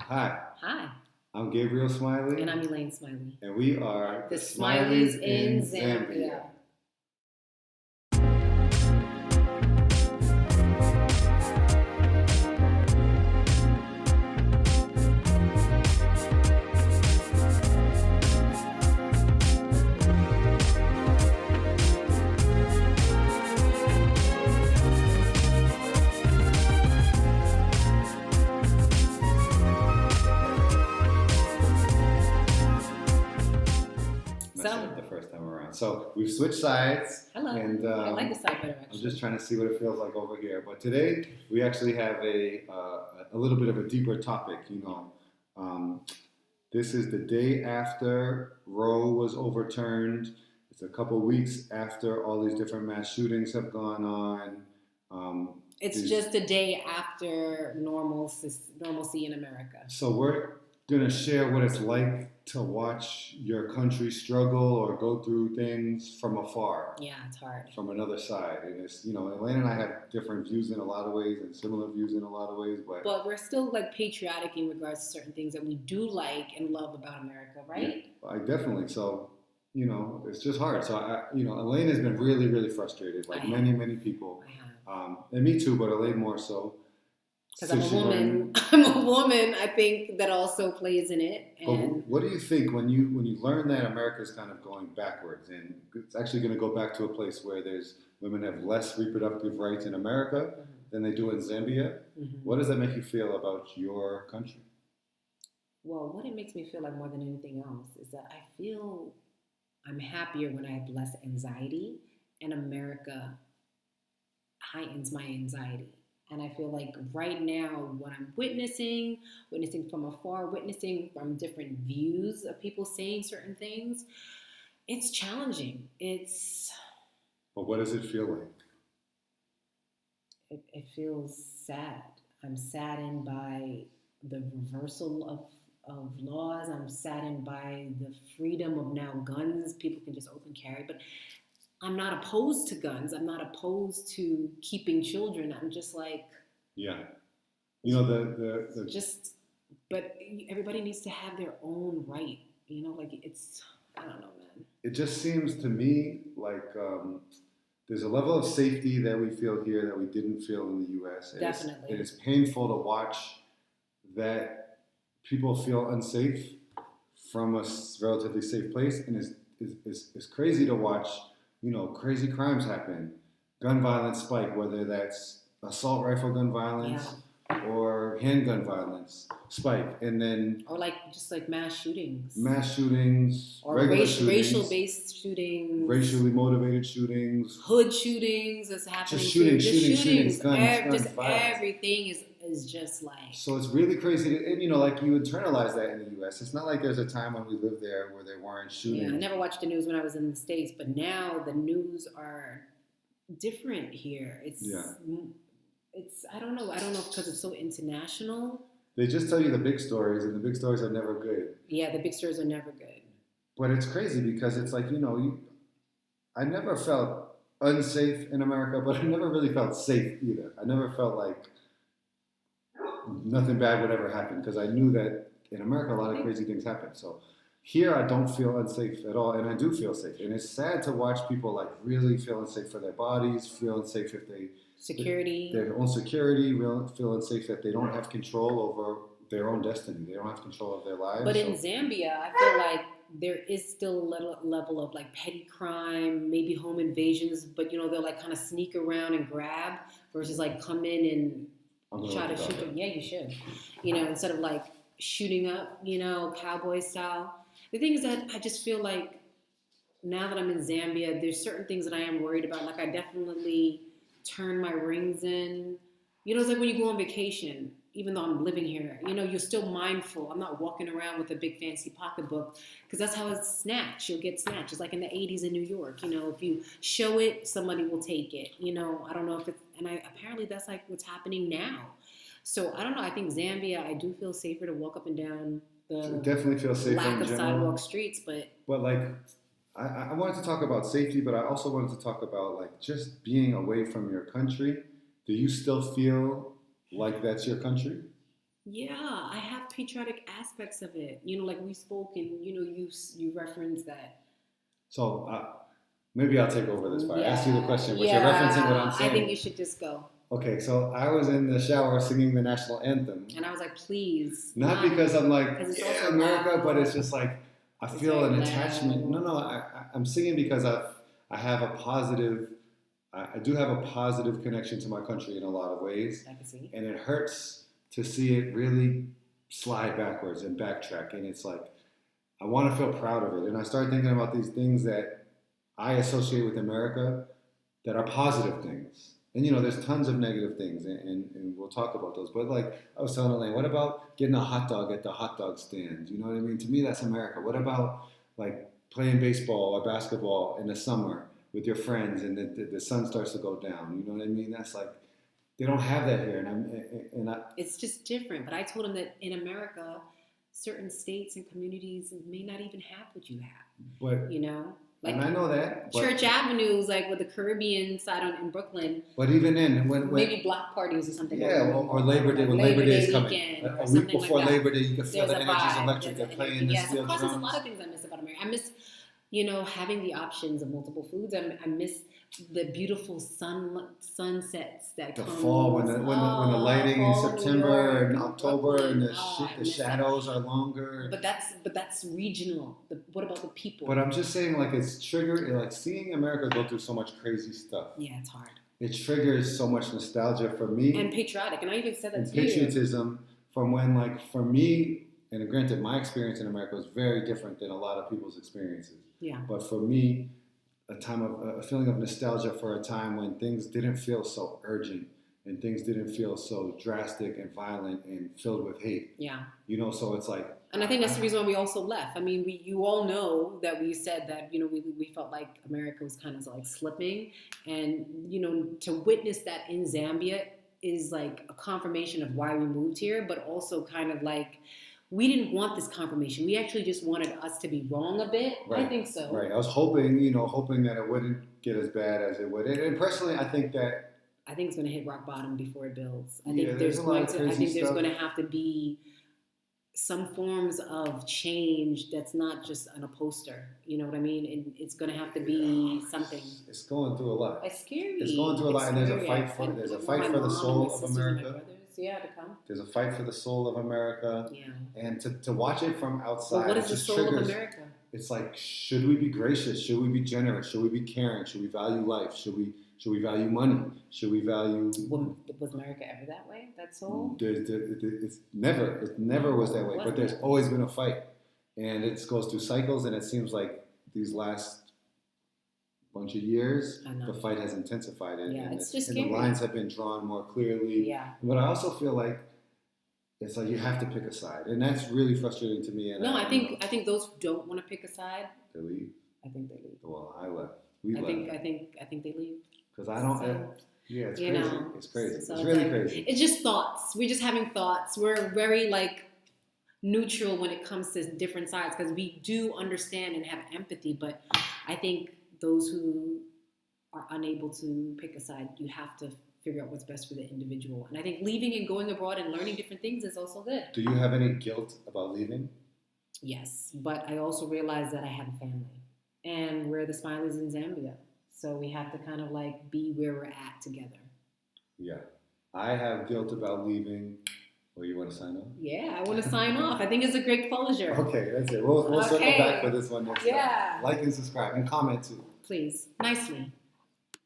Hi, Hi, I'm Gabriel and Smiley, I'm Elaine Smiley. and we are The the Smileys Smileys in in Zambia. Zambia. Messed it So, up the first time around. So we've switched sides, hello. and I like the side better, I'm actually. just trying to see what it feels like over here. But today we actually have a little bit of a deeper topic. Um, this is the day after Roe was overturned. It's a couple weeks after all these different mass shootings have gone on. It's just a day after normalcy in America. So we're gonna share what it's like to watch your country struggle or go through things from afar, Yeah, it's hard. from another side. And Elaine and I have different views in a lot of ways and similar views in a lot of ways, But we're still like patriotic in regards to certain things that we do like and love about America, right? yeah, I definitely. So, it's just hard. So Elaine has been really, really frustrated, like many, many people, I have. and me too, but Elaine more so. Because I'm a woman. I'm a woman. I think that also plays in it. And But what do you think when you learn that America's kind of going backwards and it's actually going to go back to a place where there's women have less reproductive rights in America than they do in Zambia? What does that make you feel about your country? Well, what it makes me feel like more than anything else is that I feel I'm happier when I have less anxiety, and America heightens my anxiety. And I feel like right now, what I'm witnessing from afar, witnessing from different views of people saying certain things, it's challenging. But what does it feel like? It feels sad. I'm saddened by the reversal of laws. I'm saddened by the freedom of now guns. People can just open carry. But I'm not opposed to guns. I'm not opposed to keeping children. I'm just like, Yeah, you know the just, but everybody needs to have their own right. Like I don't know, man. it just seems to me like there's a level of safety that we feel here that we didn't feel in the U.S. Definitely. It is painful to watch that people feel unsafe from a relatively safe place, and it's crazy to watch. Crazy crimes happen, gun violence spike, whether that's assault rifle gun violence or handgun violence spike, and then or like just like mass shootings, or racial based shootings, racially motivated shootings, hood shootings that's happening. Just shootings, guns, everything is just like. So it's really crazy, and like you internalize that in the U.S. It's not like there's a time when we lived there where there weren't shootings. Yeah, I never watched the news when I was in the States, but now the news are different here. It's I don't know because it's so international. They just tell you the big stories, and the big stories are never good. Yeah, the big stories are never good. But it's crazy because it's like I never felt unsafe in America, but I never really felt safe either. I never felt like nothing bad would ever happen because I knew that in America a lot of crazy things happen. So here I don't feel unsafe at all, and I do feel safe. And it's sad to watch people like really feel unsafe for their bodies, feel unsafe if they their own security, feel unsafe that they don't have control over their own destiny. They don't have control of their lives. But in Zambia, I feel like there is still a level of like petty crime, maybe home invasions, but they'll like kind of sneak around and grab versus like come in and try to shoot them. Yeah, you should. Instead of like shooting up, cowboy style. The thing is that I just feel like now that I'm in Zambia, there's certain things that I am worried about. Like I definitely turn my rings in. It's like when you go on vacation, even though I'm living here, you're still mindful. I'm not walking around with a big fancy pocketbook because that's how it's snatched. You'll get snatched. It's like in the 80s in New York. If you show it, somebody will take it. I don't know if it's, and apparently that's like what's happening now. So I don't know. I think Zambia, I do feel safer to walk up and down the definitely feel safer lack of sidewalk streets, but like I wanted to talk about safety, but I also wanted to talk about like just being away from your country. Do you still feel like that's your country? Yeah, I have patriotic aspects of it. Like we spoke, and you referenced that. So maybe I'll take over this part. I asked you the Yeah, question, but you're referencing what I'm I think saying. you should just go. Okay, so I was in the shower singing the national anthem. And I was like, please. Not because I'm like, it's yeah, also America, loud. but it's just like I It's feel very an attachment. loud. No, I'm singing because I have a positive. I do have a positive connection to my country in a lot of ways, I can see. and it hurts to see it really slide backwards and backtrack. And it's like I want to feel proud of it, and I start thinking about these things that I associate with America that are positive things. And there's tons of negative things, and we'll talk about those. But like I was telling Elaine, what about getting a hot dog at the hot dog stand? You know what I mean? To me, that's America. What about like playing baseball or basketball in the summer with your friends, and the sun starts to go down? You know what I mean? That's like they don't have that here, and It's just different. But I told him that in America, certain states and communities may not even have what you have. But Like and I know that Church Avenue is like with the Caribbean side in Brooklyn. But even then, when maybe block parties or something. Yeah, or Labor Day when Labor Day is coming, a week before like Labor Day, you can feel There's the a energy's vibe. electric. There's They're an playing energy. the Yes, steel of course, drums. there's a lot of things I miss about America. I miss, having the options of multiple foods. I miss the beautiful sunsets that The come. fall when the lighting in fall September York, and October Brooklyn. and the shadows are longer. But that's regional. What about the people? But I'm just saying, like it's triggered. Like seeing America go through so much crazy stuff. Yeah, it's hard. It triggers so much nostalgia for me. And patriotic, and I even said that and to you. Patriotism from when, like, for me, and granted, my experience in America was very different than a lot of people's experiences. Yeah. But for me, a feeling of nostalgia for a time when things didn't feel so urgent and things didn't feel so drastic and violent and filled with hate. Yeah. So it's like. And I think that's the reason why we also left. I mean, you all know that we said that, we felt like America was kind of like slipping. And, to witness that in Zambia is like a confirmation of why we moved here, but also kind of like, we didn't want this confirmation. We actually just wanted us to be wrong a bit. Right. I think so. Right. I was hoping that it wouldn't get as bad as it would. And personally, I think it's going to hit rock bottom before it builds. I think there's going to have to be some forms of change that's not just on a poster. You know what I mean? And it's going to have to be something. It's going through a lot. It's scary. It's going through a lot, and there's a fight for the soul of America. Yeah, to come. There's a fight for the soul of America. Yeah. And to watch it from outside. But what is the soul of America? It's like, should we be gracious? Should we be generous? Should we be caring? Should we value life? Should we value money? Should we value? Was America ever that way? That soul? It never was that way. But there's always been a fight, and it goes through cycles. And it seems like these last bunch of years, the fight has intensified, it's just scary. And the lines have been drawn more clearly. Yeah. But I also feel like it's like you have to pick a side, and that's really frustrating to me. And no, I think those who don't want to pick a side, they leave. I think they leave. Well, I left. We left. I think they leave. Because I don't. Yeah, it's crazy. It's crazy. So it's really crazy. It's just thoughts. We're just having thoughts. We're very neutral when it comes to different sides because we do understand and have empathy. But I think those who are unable to pick a side, you have to figure out what's best for the individual. And I think leaving and going abroad and learning different things is also good. Do you have any guilt about leaving? Yes, but I also realized that I have a family. And we're the Smileys in Zambia. So we have to kind of be where we're at together. Yeah. I have guilt about leaving. Well, you want to sign off? Yeah, I want to sign off. I think it's a great closure. Okay, that's it. We'll circle back for this one next time. Like and subscribe and comment too. Please. Nicely.